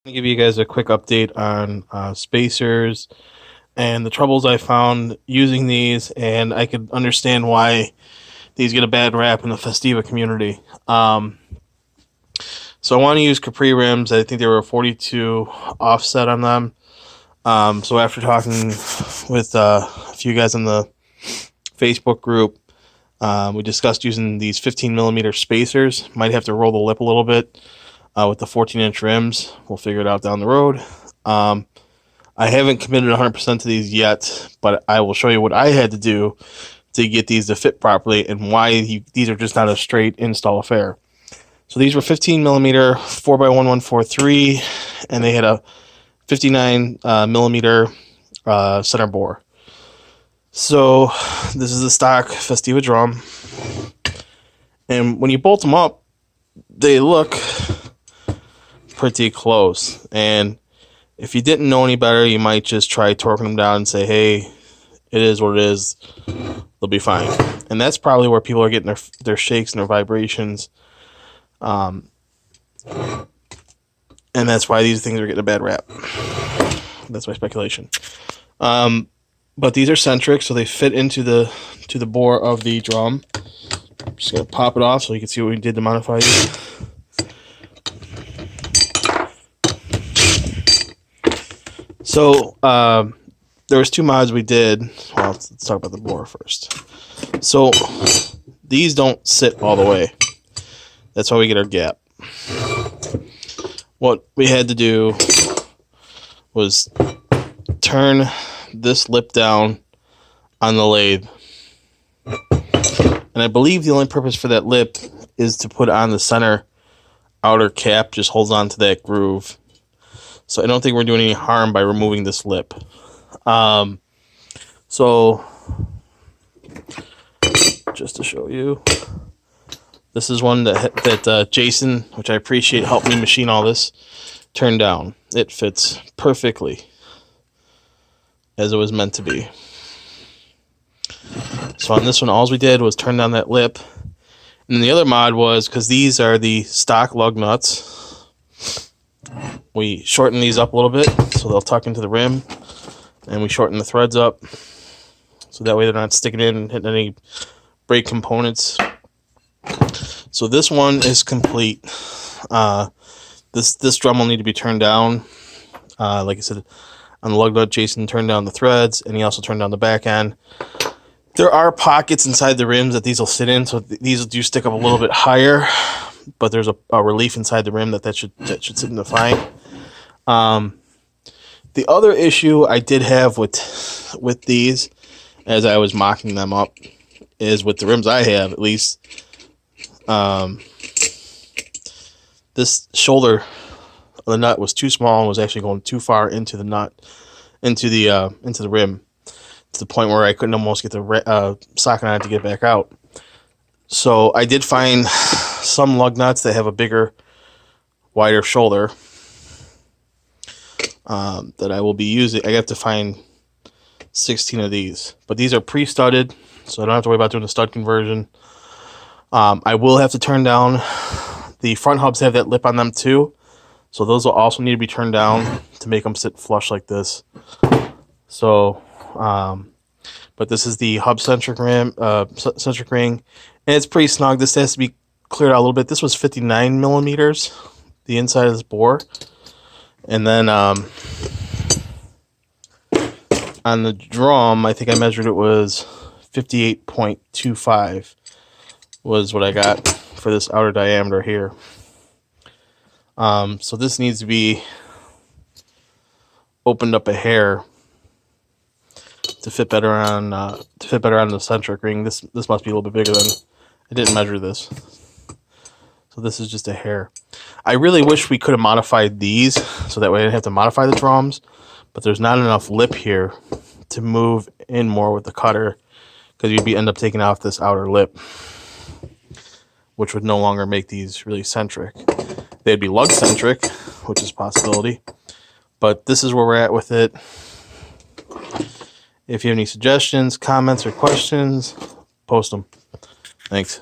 To give you guys a quick update on spacers and the troubles I found using these, and I could understand why these get a bad rap in the Festiva community. So I want to use Capri rims. I think they were a 42 offset on them. So after talking with a few guys in the Facebook group, we discussed using these 15 millimeter spacers. Might have to roll the lip a little bit with the 14-inch rims. We'll figure it out down the road. I haven't committed 100% to these yet, but I will show you what I had to do to get these to fit properly and why these are just not a straight install affair. So these were 15 millimeter 4x1143, and they had a 59 millimeter center bore. So this is the stock Festiva drum, and when you bolt them up, they look pretty close. And if you didn't know any better, you might just try torquing them down and say, hey, it is what it is, they'll be fine. And that's probably where people are getting their shakes and their vibrations. And that's why these things are getting a bad rap. That's my speculation. But these are centric, so they fit into the bore of the drum. I'm just gonna pop it off so you can see what we did to modify these. So there was two mods we did. Well, let's talk about the bore first. So these don't sit all the way. That's why we get our gap. What we had to do was turn this lip down on the lathe. And I believe the only purpose for that lip is to put on the center outer cap, just holds on to that groove. So I don't think we're doing any harm by removing this lip. So just to show you, this is one that Jason, which I appreciate, helped me machine all this, turned down. It fits perfectly as it was meant to be. So on this one, all we did was turn down that lip. And then the other mod was, because these are the stock lug nuts, we shorten these up a little bit so they'll tuck into the rim, and we shorten the threads up so that way they're not sticking in and hitting any brake components. So this one is complete. This drum will need to be turned down. Like I said, on the lug nut, Jason turned down the threads, and he also turned down the back end. There are pockets inside the rims that these will sit in, so these do stick up a little bit higher, but there's a relief inside the rim that should sit into fine. The other issue I did have with these, as I was mocking them up, is with the rims I have, at least. This shoulder of the nut was too small and was actually going too far into the nut, into the rim, to the point where I couldn't almost get the socket on it to get back out. So I did find some lug nuts that have a bigger, wider shoulder that I will be using. I have to find 16 of these, but these are pre-studded, so I don't have to worry about doing a stud conversion. I will have to turn down, the front hubs have that lip on them too, so those will also need to be turned down to make them sit flush like this. So but this is the hub centric ring, and it's pretty snug. This has to be cleared out a little bit. This was 59 millimeters, the inside of this bore, and then on the drum, I think I measured it was 58.25 was what I got for this outer diameter here. So this needs to be opened up a hair to fit better on the centric ring. This must be a little bit bigger than, I didn't measure this. So this is just a hair. I really wish we could have modified these so that way I didn't have to modify the drums, but there's not enough lip here to move in more with the cutter, because you'd end up taking off this outer lip, which would no longer make these really centric. They'd be lug centric, which is a possibility, but this is where we're at with it. If you have any suggestions, comments, or questions, post them. Thanks.